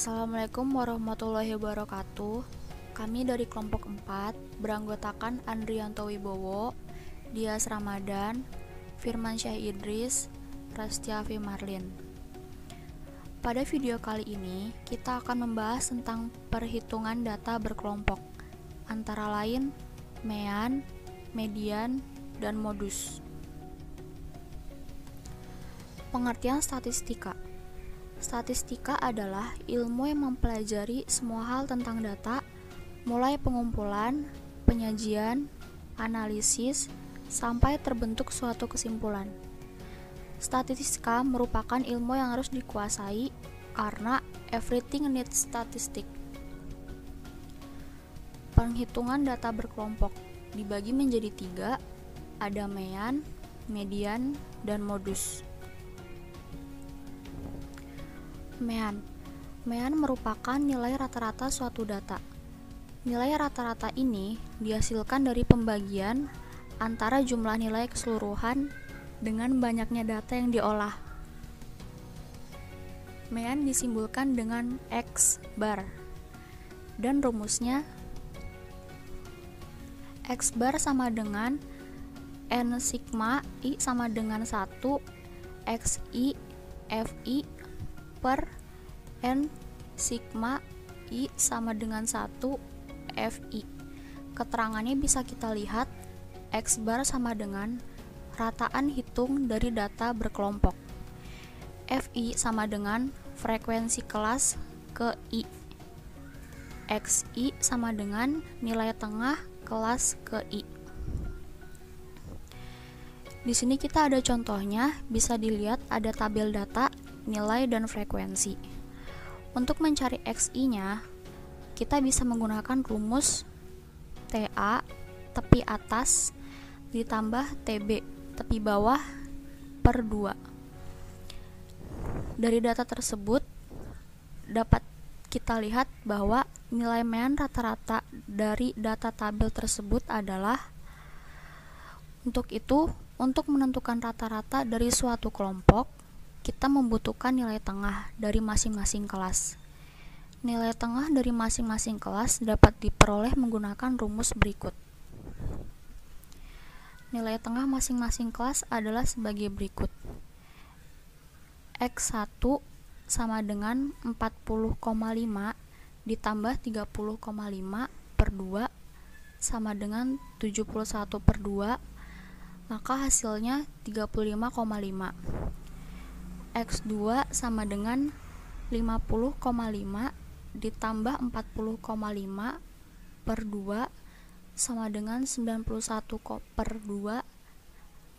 Assalamualaikum warahmatullahi wabarakatuh. Kami dari kelompok 4 beranggotakan Andrianto Wibowo, Dias Ramadan, Firmansyah Idris, Rastiafi Marlin. Pada video kali ini, kita akan membahas tentang perhitungan data berkelompok, antara lain mean, median, dan modus. Pengertian statistika. Statistika adalah ilmu yang mempelajari semua hal tentang data, mulai pengumpulan, penyajian, analisis, sampai terbentuk suatu kesimpulan. Statistika merupakan ilmu yang harus dikuasai karena everything needs statistic. Penghitungan data berkelompok dibagi menjadi 3, ada mean, median, dan modus. Mean merupakan nilai rata-rata suatu data. Nilai rata-rata ini dihasilkan dari pembagian antara jumlah nilai keseluruhan dengan banyaknya data yang diolah. Mean disimbolkan dengan X bar, dan rumusnya X bar sama dengan N sigma I sama dengan 1 XI FI per N sigma I sama dengan 1 FI. Keterangannya bisa kita lihat, X bar sama dengan rataan hitung dari data berkelompok. FI sama dengan frekuensi kelas ke I. XI sama dengan nilai tengah kelas ke I. Di sini kita ada contohnya, bisa dilihat ada tabel data, nilai, dan frekuensi. Untuk mencari XI-nya, kita bisa menggunakan rumus TA tepi atas ditambah TB tepi bawah per 2. Dari data tersebut dapat kita lihat bahwa nilai mean rata-rata dari data tabel tersebut adalah, untuk menentukan rata-rata dari suatu kelompok, kita membutuhkan nilai tengah dari masing-masing kelas. Nilai tengah dari masing-masing kelas dapat diperoleh menggunakan rumus berikut. Nilai tengah masing-masing kelas adalah sebagai berikut. X1 sama dengan 40,5 ditambah 30,5 per 2 sama dengan 71 per 2, maka hasilnya 35,5. X2 sama dengan 50,5 ditambah 40,5 per 2 sama dengan 91 per 2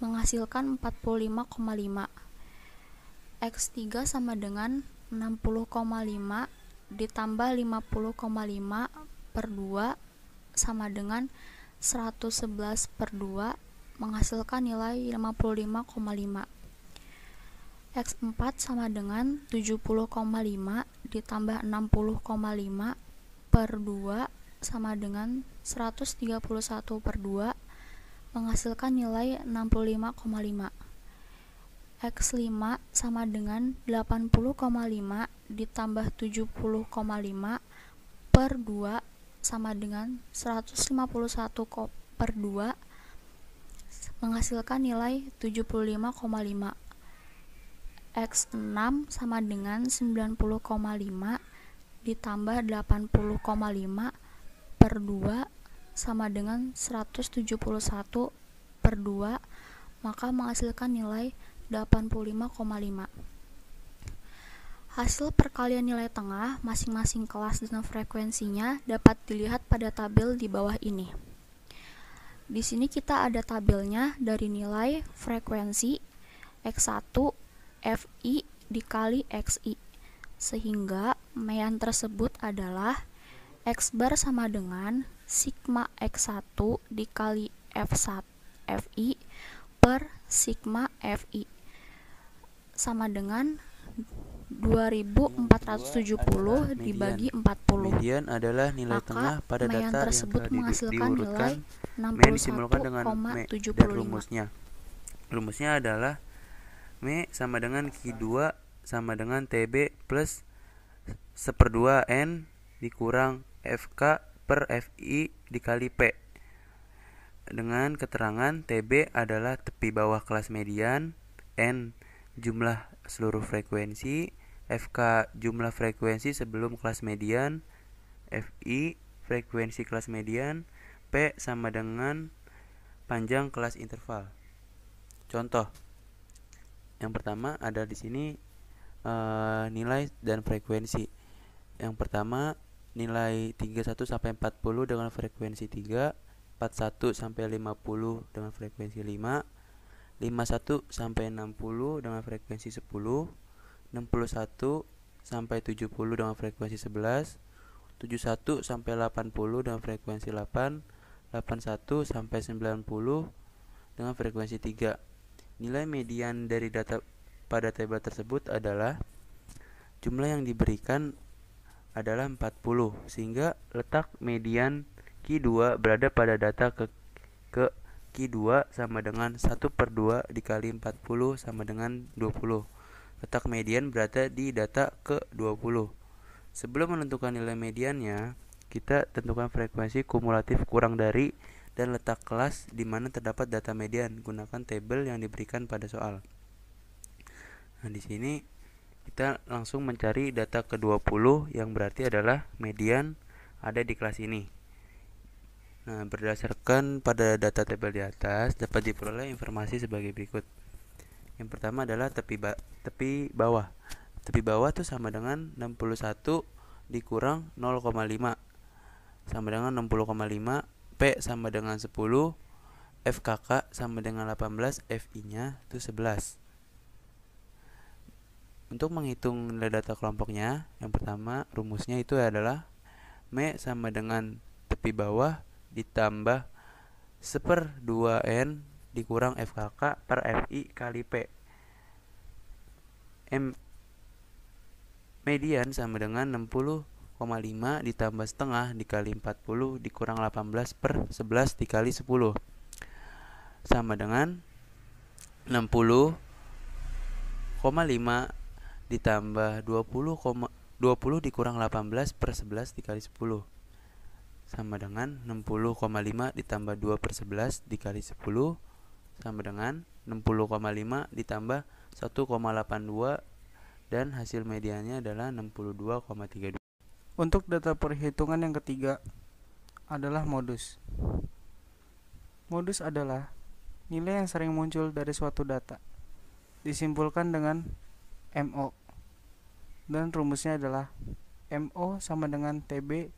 menghasilkan 45,5. X3 sama dengan 60,5 ditambah 50,5 per 2 sama dengan 111 per 2 menghasilkan nilai 55,5. X4 sama dengan 70,5 ditambah 60,5 per 2 sama dengan 131 per 2 menghasilkan nilai 65,5. X5 sama dengan 80,5 ditambah 70,5 per 2 sama dengan 151 per 2 menghasilkan nilai 75,5. X6 sama dengan 90,5 ditambah 80,5 per 2 sama dengan 171 per 2 maka menghasilkan nilai 85,5. Hasil perkalian nilai tengah masing-masing kelas dan frekuensinya dapat dilihat pada tabel di bawah ini. Di sini kita ada tabelnya dari nilai frekuensi X1 FI dikali XI, sehingga mean tersebut adalah X bar sama dengan sigma X1 dikali F1 FI per sigma FI sama dengan 2470 dibagi 40. Median adalah nilai tengah pada data tersebut yang menghasilkan nilai mean disimbolkan dengan me dan rumusnya adalah me sama dengan Q2 sama dengan TB plus 1/2 N dikurang FK per FI dikali P, dengan keterangan TB adalah tepi bawah kelas median, N jumlah seluruh frekuensi, FK jumlah frekuensi sebelum kelas median, FI frekuensi kelas median, P sama dengan panjang kelas interval. Contoh yang pertama ada di sini nilai dan frekuensi. Yang pertama nilai 31 sampai 40 dengan frekuensi 3, 41 sampai 50 dengan frekuensi 5, 51 sampai 60 dengan frekuensi 10, 61 sampai 70 dengan frekuensi 11, 71 sampai 80 dengan frekuensi 8, 81 sampai 90 dengan frekuensi 3. Nilai median dari data pada tabel tersebut adalah jumlah yang diberikan adalah 40, sehingga letak median Q2 berada pada data ke Q2 sama dengan 1/2 dikali 40 sama dengan 20. Letak median berada di data ke-20. Sebelum menentukan nilai mediannya, kita tentukan frekuensi kumulatif kurang dari dan letak kelas di mana terdapat data median. Gunakan tabel yang diberikan pada soal. Nah, di sini kita langsung mencari data ke-20 yang berarti adalah median ada di kelas ini. Nah, berdasarkan pada data tabel di atas dapat diperoleh informasi sebagai berikut. Yang pertama adalah tepi bawah. Tepi bawah itu sama dengan 61 dikurang 0,5 sama dengan 60,5, P sama dengan 10, FKK sama dengan 18, FI-nya itu 11. Untuk menghitung nilai data kelompoknya, yang pertama rumusnya itu adalah M sama dengan tepi bawah ditambah 1/2 N dikurang FKK per FI kali P. Median sama dengan 60,5 ditambah setengah dikali 40 dikurang 18 per 11 dikali 10 sama dengan 60,5 ditambah 20 dikurang 18 per 11 dikali 10 sama dengan 60,5 ditambah 2 per 11 dikali 10 sama dengan 60,5 ditambah 1,82 dan hasil mediannya adalah 62,32. Untuk data perhitungan yang ketiga adalah modus. Modus adalah nilai yang sering muncul dari suatu data, disimpulkan dengan MO, dan rumusnya adalah MO sama dengan TB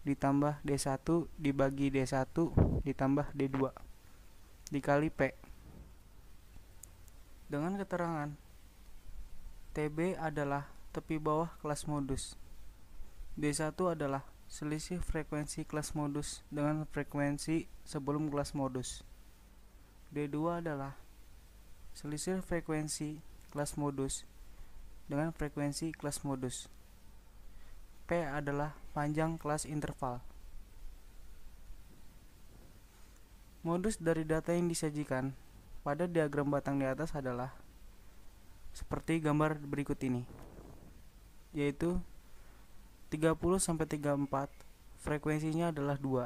ditambah D1 dibagi D1 ditambah D2 dikali P, dengan keterangan TB adalah tepi bawah kelas modus, D1 adalah selisih frekuensi kelas modus dengan frekuensi sebelum kelas modus, D2 adalah selisih frekuensi kelas modus dengan frekuensi kelas modus, P adalah panjang kelas interval. Modus dari data yang disajikan pada diagram batang di atas adalah seperti gambar berikut ini, yaitu 30-34 frekuensinya adalah 2,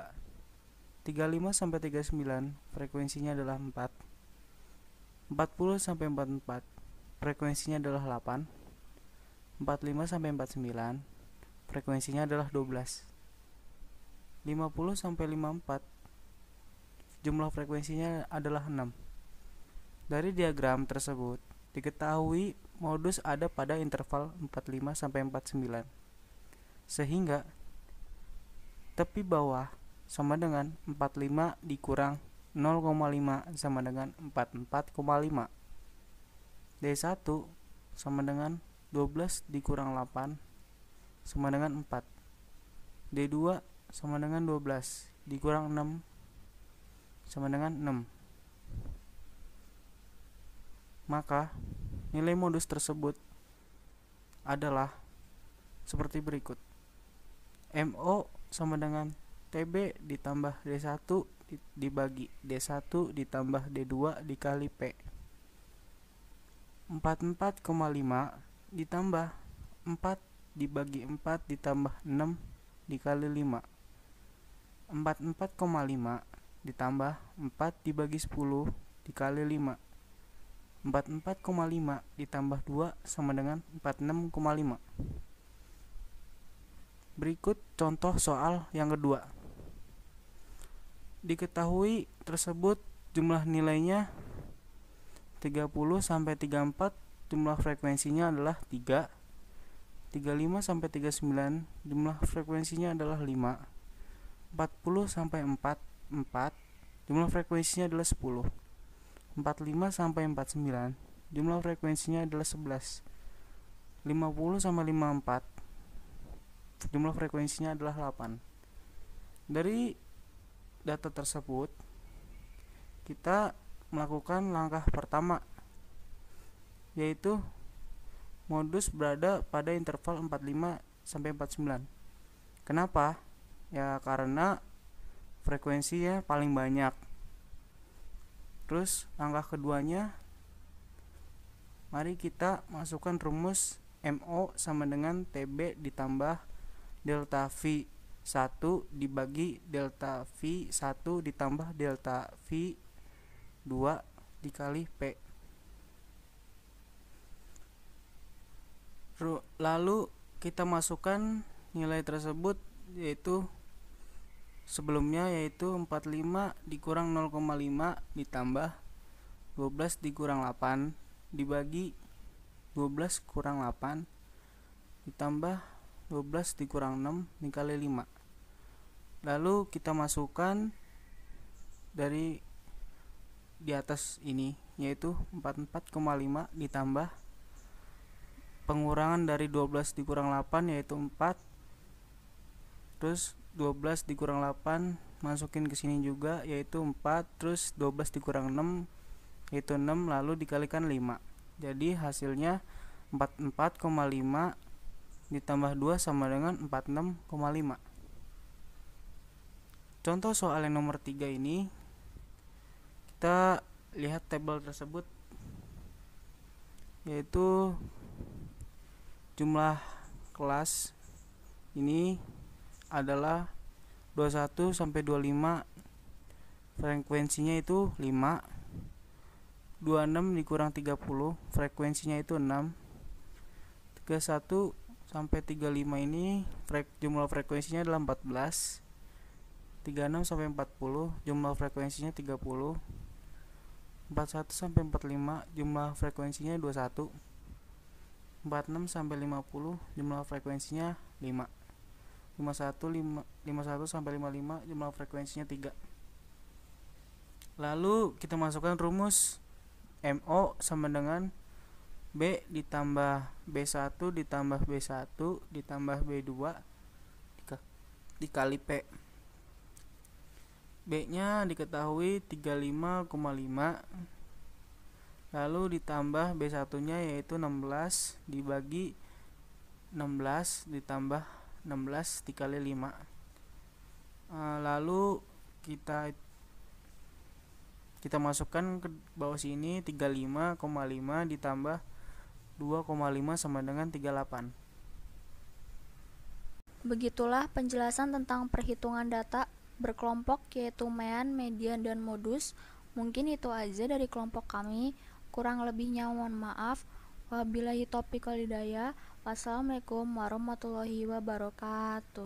35-39 frekuensinya adalah 4, 40-44 frekuensinya adalah 8, 45-49 frekuensinya adalah 12, 50-54 jumlah frekuensinya adalah 6. Dari diagram tersebut diketahui modus ada pada interval 45-49, sehingga tepi bawah sama dengan 45 dikurang 0,5 sama dengan 44,5, D1 sama dengan 12 dikurang 8 sama dengan 4, D2 sama dengan 12 dikurang 6 sama dengan 6. Maka nilai modus tersebut adalah seperti berikut. MO sama dengan TB ditambah D1 dibagi D1 ditambah D2 dikali P. 44,5 ditambah 4 dibagi 4 ditambah 6 dikali 5. 44,5 ditambah 4 dibagi 10 dikali 5. 44,5 ditambah 2 sama dengan 46,5. Berikut contoh soal yang kedua. Diketahui tersebut jumlah nilainya 30 sampai 34, jumlah frekuensinya adalah 3. 35 sampai 39, jumlah frekuensinya adalah 5. 40 sampai 44, jumlah frekuensinya adalah 10. 45 sampai 49, jumlah frekuensinya adalah 11. 50 sampai 54, jumlah frekuensinya adalah 8. Dari data tersebut, kita melakukan langkah pertama, yaitu modus berada pada interval 45 sampai 49. Kenapa? Ya karena frekuensinya paling banyak. Terus langkah keduanya, mari kita masukkan rumus MO sama dengan TB ditambah delta V 1 dibagi delta V 1 ditambah delta V 2 dikali P. Lalu kita masukkan nilai tersebut, yaitu sebelumnya, yaitu 45 dikurang 0,5 ditambah 12 dikurang 8 dibagi 12 kurang 8 ditambah 12 dikurang 6 dikali 5. Lalu kita masukkan dari di atas ini, yaitu 44,5 ditambah pengurangan dari 12 dikurang 8 yaitu 4. Terus 12 dikurang 8 masukin ke sini juga, yaitu 4. Terus 12 dikurang 6 yaitu 6, lalu dikalikan 5. Jadi hasilnya 44,5 ditambah 2 sama dengan 46,5. Contoh soal yang nomor 3 ini, kita lihat tabel tersebut, yaitu jumlah kelas ini adalah 21 sampai 25, frekuensinya itu 5. 26 dikurang 30, frekuensinya itu 6. 31 sampai 35 ini jumlah frekuensinya adalah 14. 36 sampai 40, jumlah frekuensinya 30. 41 sampai 45, jumlah frekuensinya 21. 46 sampai 50, jumlah frekuensinya 5. 51 sampai 55, jumlah frekuensinya 3. Lalu kita masukkan rumus MO sama dengan B ditambah B1 ditambah B1 ditambah B2 dikali P. B nya diketahui 35,5, lalu ditambah B1 nya yaitu 16 dibagi 16 ditambah 16 dikali 5. Lalu kita masukkan ke bawah sini, 35,5 ditambah 2,5 sama dengan 38. Begitulah penjelasan tentang perhitungan data berkelompok, yaitu mean, median, dan modus. Mungkin itu aja dari kelompok kami. Kurang lebihnya mohon maaf. Wabillahi taufiq wal hidayah. Wassalamualaikum warahmatullahi wabarakatuh.